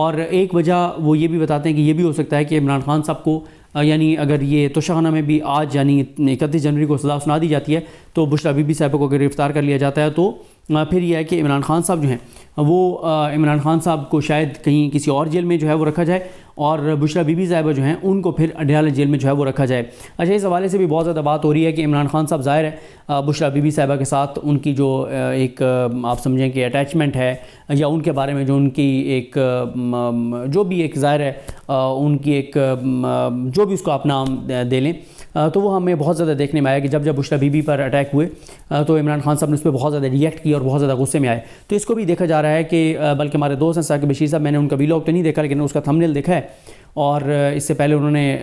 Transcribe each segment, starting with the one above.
اور ایک وجہ وہ یہ بھی بتاتے ہیں کہ یہ بھی ہو سکتا ہے کہ عمران خان صاحب کو یعنی اگر یہ توشہ خانہ میں بھی آج یعنی 31 جنوری کو سزا سنا دی جاتی ہے تو بشریٰ بی بی صاحبہ کو اگر گرفتار کر لیا جاتا ہے تو پھر یہ ہے کہ عمران خان صاحب جو ہیں وہ عمران خان صاحب کو شاید کہیں کسی اور جیل میں جو ہے وہ رکھا جائے اور بشریٰ بی بی صاحبہ جو ہیں ان کو پھر اڈیالہ جیل میں جو ہے وہ رکھا جائے۔ اچھا اس حوالے سے بھی بہت زیادہ بات ہو رہی ہے کہ عمران خان صاحب ظاہر ہے بشریٰ بی بی صاحبہ کے ساتھ ان کی جو ایک آپ سمجھیں کہ اٹیچمنٹ ہے یا ان کے بارے میں جو ان کی ایک جو بھی ایک ظاہر ہے ان کی ایک جو بھی اس کو آپ نام دے لیں تو وہ ہمیں بہت زیادہ دیکھنے میں آیا کہ جب بشریٰ بی بی پر اٹیک ہوئے تو عمران خان صاحب نے اس پہ بہت زیادہ ریئیکٹ کیا اور بہت زیادہ غصے میں آئے۔ تو اس کو بھی دیکھا جا رہا ہے کہ بلکہ ہمارے دوست ہیں ثاقب بشیر صاحب، میں نے ان کا ویلاگ تو نہیں دیکھا لیکن اس کا تھمبنیل دیکھا ہے، اور اس سے پہلے انہوں نے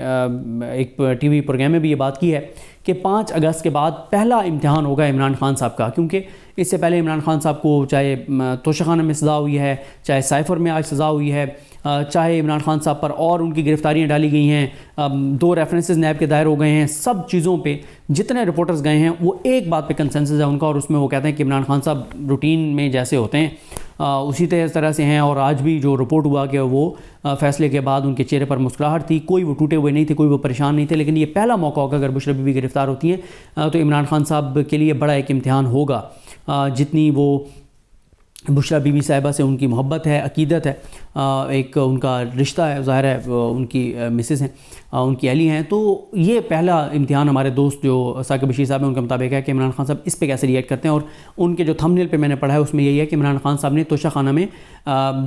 ایک ٹی وی پروگرام میں بھی یہ بات کی ہے کہ 5 اگست کے بعد پہلا امتحان ہوگا عمران خان صاحب کا، کیونکہ اس سے پہلے عمران خان صاحب کو چاہے توشہ خانہ میں سزا ہوئی ہے، چاہے سائفر میں آج سزا ہوئی ہے، چاہے عمران خان صاحب پر اور ان کی گرفتاریاں ڈالی گئی ہیں، 2 ریفرنسز نیب کے دائر ہو گئے ہیں، سب چیزوں پہ جتنے رپورٹرز گئے ہیں وہ ایک بات پہ کنسنسس ہے ان کا، اور اس میں وہ کہتے ہیں کہ عمران خان صاحب روٹین میں جیسے ہوتے ہیں اسی طرح سے ہیں، اور آج بھی جو رپورٹ ہوا کہ وہ فیصلے کے بعد ان کے چہرے پر مسکراہٹ تھی، کوئی وہ ٹوٹے ہوئے نہیں تھے، کوئی وہ پریشان نہیں تھے۔ لیکن یہ پہلا موقع ہوگا اگر بشریٰ بی بی گرفتار ہوتی ہیں تو عمران خان صاحب کے لیے بڑا ایک امتحان ہوگا، جتنی وہ بشریٰ بی بی صاحبہ سے ان کی محبت ہے، عقیدت ہے، ایک ان کا رشتہ ہے، ظاہر ہے ان کی مسز ہیں، ان کی اہلی ہیں، تو یہ پہلا امتحان ہمارے دوست جو ثاقب بشیر صاحب ہیں ان کے مطابق ہے کہ عمران خان صاحب اس پہ کیسے ریئیکٹ کرتے ہیں۔ اور ان کے جو تھمبنیل پہ میں نے پڑھا ہے اس میں یہی ہے کہ عمران خان صاحب نے توشہ خانہ میں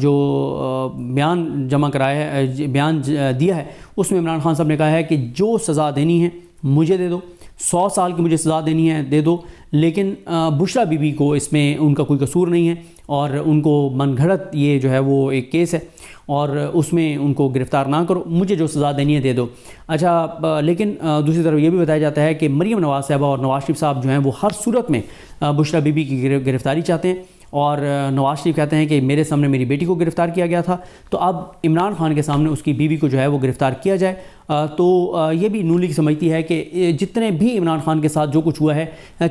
جو بیان جمع کرایا ہے، بیان دیا ہے، اس میں عمران خان صاحب نے کہا ہے کہ جو سزا دینی ہے مجھے دے دو، 100 سال کی مجھے سزا دینی ہے دے دو، لیکن بشریٰ بی بی کو اس میں ان کا کوئی قصور نہیں ہے اور ان کو من گھڑت یہ جو ہے وہ ایک کیس ہے اور اس میں ان کو گرفتار نہ کرو، مجھے جو سزا دینی ہے دے دو۔ اچھا لیکن دوسری طرف یہ بھی بتایا جاتا ہے کہ مریم نواز صاحبہ اور نواز شریف صاحب جو ہیں وہ ہر صورت میں بشریٰ بی بی کی گرفتاری چاہتے ہیں، اور نواز شریف کہتے ہیں کہ میرے سامنے میری بیٹی کو گرفتار کیا گیا تھا تو اب عمران خان کے سامنے اس کی بیوی کو جو ہے وہ گرفتار کیا جائے۔ تو یہ بھی نون لیگ سمجھتی ہے کہ جتنے بھی عمران خان کے ساتھ جو کچھ ہوا ہے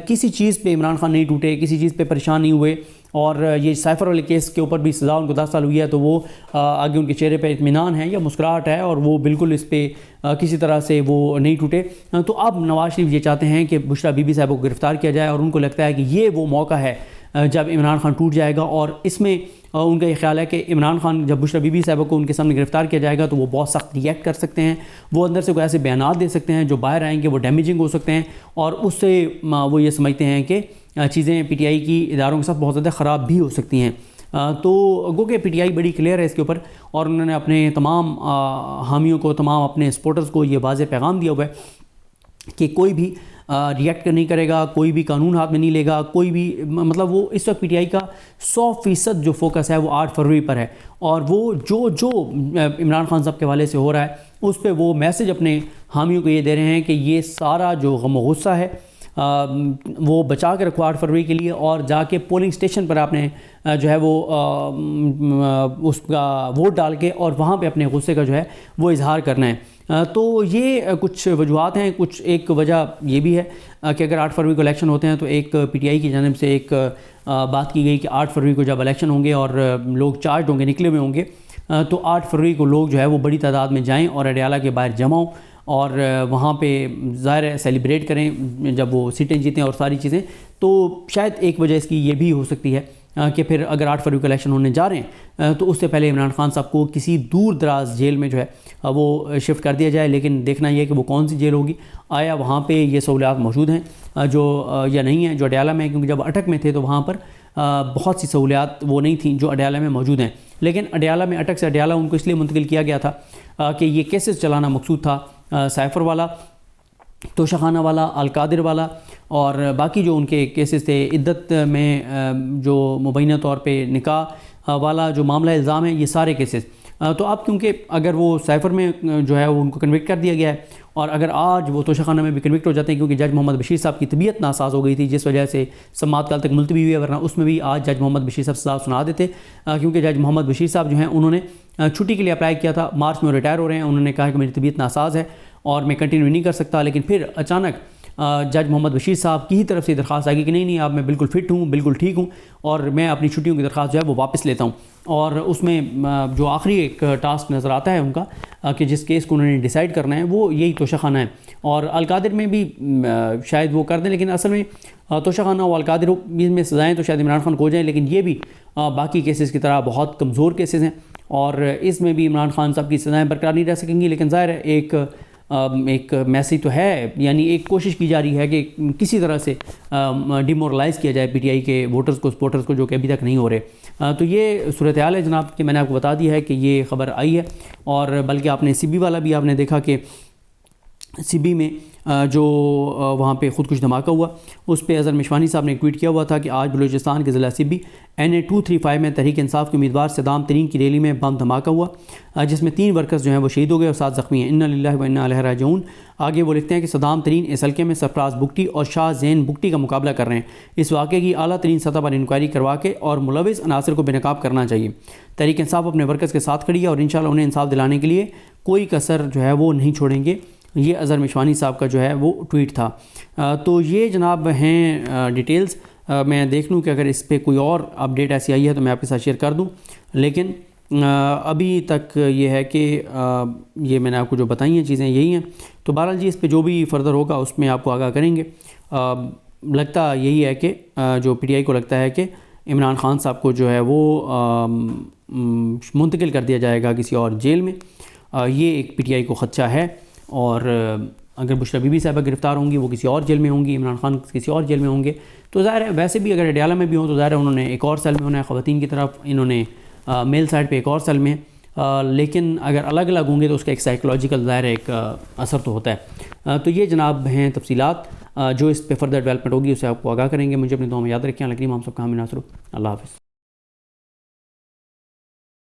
کسی چیز پہ عمران خان نہیں ٹوٹے، کسی چیز پہ پریشان نہیں ہوئے، اور یہ سائفر والے کیس کے اوپر بھی سزا ان کو 10 سال ہوئی ہے تو وہ آگے ان کے چہرے پہ اطمینان ہے یا مسکراہٹ ہے اور وہ بالکل اس پہ کسی طرح سے وہ نہیں ٹوٹے۔ تو اب نواز شریف یہ چاہتے ہیں کہ بشریٰ بی بی صاحب کو گرفتار کیا جائے، اور ان کو لگتا ہے کہ یہ وہ موقع ہے جب عمران خان ٹوٹ جائے گا، اور اس میں ان کا یہ خیال ہے کہ عمران خان جب بشریٰ بی بی صاحبہ کو ان کے سامنے گرفتار کیا جائے گا تو وہ بہت سخت ریئیکٹ کر سکتے ہیں، وہ اندر سے کوئی ایسے بیانات دے سکتے ہیں جو باہر آئیں گے وہ ڈیمیجنگ ہو سکتے ہیں، اور اس سے وہ یہ سمجھتے ہیں کہ چیزیں پی ٹی آئی کی اداروں کے ساتھ بہت زیادہ خراب بھی ہو سکتی ہیں۔ تو گو کہ پی ٹی آئی بڑی کلیئر ہے اس کے اوپر، اور انہوں نے اپنے تمام حامیوں کو، تمام اپنے سپورٹرز کو یہ واضح پیغام دیا ہوا ہے کہ کوئی بھی ریئیکٹ نہیں کرے گا، کوئی بھی قانون ہاتھ میں نہیں لے گا، کوئی بھی مطلب وہ اس وقت پی ٹی آئی کا 100% جو فوکس ہے وہ 8 فروری پر ہے، اور وہ جو عمران خان صاحب کے حوالے سے ہو رہا ہے اس پہ وہ میسج اپنے حامیوں کو یہ دے رہے ہیں کہ یہ سارا جو غم و غصہ ہے وہ بچا کے رکھو 8 فروری کے لیے، اور جا کے پولنگ سٹیشن پر آپ نے جو ہے وہ اس کا ووٹ ڈال کے اور وہاں پہ اپنے غصے کا جو ہے وہ اظہار کرنا ہے۔ تو یہ کچھ وجوہات ہیں، کچھ ایک وجہ یہ بھی ہے کہ اگر 8 فروری کو الیکشن ہوتے ہیں تو ایک پی ٹی آئی کی جانب سے ایک بات کی گئی کہ 8 فروری کو جب الیکشن ہوں گے اور لوگ چارج ہوں گے، نکلے ہوئے ہوں گے، تو 8 فروری کو لوگ جو ہے وہ بڑی تعداد میں جائیں اور اڈیالہ کے باہر جمع ہوں اور وہاں پہ ظاہر ہے سیلیبریٹ کریں جب وہ سیٹیں جیتیں اور ساری چیزیں۔ تو شاید ایک وجہ اس کی یہ بھی ہو سکتی ہے کہ پھر اگر 8 فروری کو الیکشن ہونے جا رہے ہیں تو اس سے پہلے عمران خان صاحب کو کسی دور دراز جیل میں جو ہے وہ شفٹ کر دیا جائے، لیکن دیکھنا یہ ہے کہ وہ کون سی جیل ہوگی، آیا وہاں پہ یہ سہولیات موجود ہیں جو یا نہیں ہیں جو اڈیالہ میں، کیونکہ جب اٹک میں تھے تو وہاں پر بہت سی سہولیات وہ نہیں تھیں جو اڈیالہ میں موجود ہیں، لیکن اڈیالہ میں اٹک سے اڈیالہ ان کو اس لیے منتقل کیا گیا تھا کہ یہ کیسز چلانا مقصود تھا، سائفر والا، توشہ خانہ والا، القادر والا، اور باقی جو ان کے کیسز تھے، عدت میں جو مبینہ طور پہ نکاح والا جو معاملہ الزام ہے، یہ سارے کیسز۔ تو اب کیونکہ اگر وہ سائفر میں جو ہے وہ ان کو کنوکٹ کر دیا گیا ہے، اور اگر آج وہ توشہ خانہ میں بھی کنوکٹ ہو جاتے ہیں کیونکہ جج محمد بشیر صاحب کی طبیعت ناساز ہو گئی تھی جس وجہ سے سماعت کال تک ملتوی ہوئی ہے، ورنہ اس میں بھی آج جج محمد بشیر صاحب سزا سنا دیتے، کیونکہ جج محمد بشیر صاحب جو ہیں انہوں نے چھٹی کے لیے اپلائی کیا تھا، مارچ میں ریٹائر ہو رہے ہیں، انہوں نے کہا کہ میری طبیعت ناساز ہے اور میں کنٹینیو نہیں کر سکتا، لیکن پھر اچانک جج محمد بشیر صاحب کی ہی طرف سے درخواست آئے گی کہ نہیں اب میں بالکل فٹ ہوں، بالکل ٹھیک ہوں، اور میں اپنی چھٹیوں کی درخواست جو ہے وہ واپس لیتا ہوں. اور اس میں جو آخری ایک ٹاسک نظر آتا ہے ان کا کہ جس کیس کو انہوں نے ڈیسائیڈ کرنا ہے وہ یہی توشہ خانہ ہے. اور القادر میں بھی شاید وہ کر دیں، لیکن اصل میں توشہ خانہ و القادر میں سزائیں تو شاید عمران خان کو ہو جائیں، لیکن یہ بھی باقی کیسز کی طرح بہت کمزور کیسز ہیں، اور اس میں بھی عمران خان صاحب کی سزائیں برقرار نہیں رہ سکیں گی. لیکن ظاہر ہے ایک میسیج تو ہے، یعنی ایک کوشش کی جا رہی ہے کہ کسی طرح سے ڈیمورلائز کیا جائے پی ٹی آئی کے ووٹرز کو، سپورٹرز کو، جو کہ ابھی تک نہیں ہو رہے. تو یہ صورتحال ہے جناب کہ میں نے آپ کو بتا دیا ہے کہ یہ خبر آئی ہے. اور بلکہ آپ نے سی بی والا بھی آپ نے دیکھا کہ سی بی میں جو وہاں پہ خودکش دھماکہ ہوا، اس پہ اظہر مشوانی صاحب نے ایک ٹویٹ کیا ہوا تھا کہ آج بلوچستان کے ضلع سبی NA 235 میں تحریک انصاف کے امیدوار صدام ترین کی ریلی میں بم دھماکہ ہوا، جس میں 3 ورکرز جو ہیں وہ شہید ہو گئے اور 7 زخمی ہیں. انا للہ و انا الیہ راجعون. آگے وہ لکھتے ہیں کہ صدام ترین اس حلقے میں سرفراز بگٹی اور شاہ زین بگٹی کا مقابلہ کر رہے ہیں. اس واقعے کی اعلیٰ ترین سطح پر انکوائری کروا کے اور ملوث عناصر کو بے نقاب کرنا چاہیے. تحریک انصاف اپنے ورکرز کے ساتھ کھڑی ہے اور انشاءاللہ انہیں انصاف دلانے کے لیے کوئی کسر جو ہے وہ نہیں چھوڑیں گے. یہ اظہر مشوانی صاحب کا جو ہے وہ ٹویٹ تھا. تو یہ جناب ہیں ڈیٹیلز. میں دیکھ لوں کہ اگر اس پہ کوئی اور اپڈیٹ ایسی آئی ہے تو میں آپ کے ساتھ شیئر کر دوں، لیکن ابھی تک یہ ہے کہ یہ میں نے آپ کو جو بتائی ہیں چیزیں یہی ہیں. تو بہرحال جی اس پہ جو بھی فردر ہوگا اس میں آپ کو آگاہ کریں گے. لگتا یہی ہے کہ جو پی ٹی آئی کو لگتا ہے کہ عمران خان صاحب کو جو ہے وہ منتقل کر دیا جائے گا کسی اور جیل میں. یہ ایک پی ٹی آئی کو خدشہ ہے. اور اگر بشریٰ بی بی صاحبہ گرفتار ہوں گی وہ کسی اور جیل میں ہوں گی، عمران خان کسی اور جیل میں ہوں گے، تو ظاہر ہے ویسے بھی اگر اڈیالہ میں بھی ہوں تو ظاہر ہے انہوں نے ایک اور سیل میں ہونا ہے. خواتین کی طرف انہوں نے میل سائڈ پہ ایک اور سیل میں، لیکن اگر الگ الگ ہوں گے تو اس کا ایک سائیکولوجیکل ظاہر ایک اثر تو ہوتا ہے. تو یہ جناب ہیں تفصیلات. جو اس پہ فردر ڈیولپمنٹ ہوگی اسے آپ کو آگاہ کریں گے. مجھے اپنی دعاؤں میں یاد رکھیں. اللہ کریم ہم سب کا حامی ناصر. اللہ حافظ.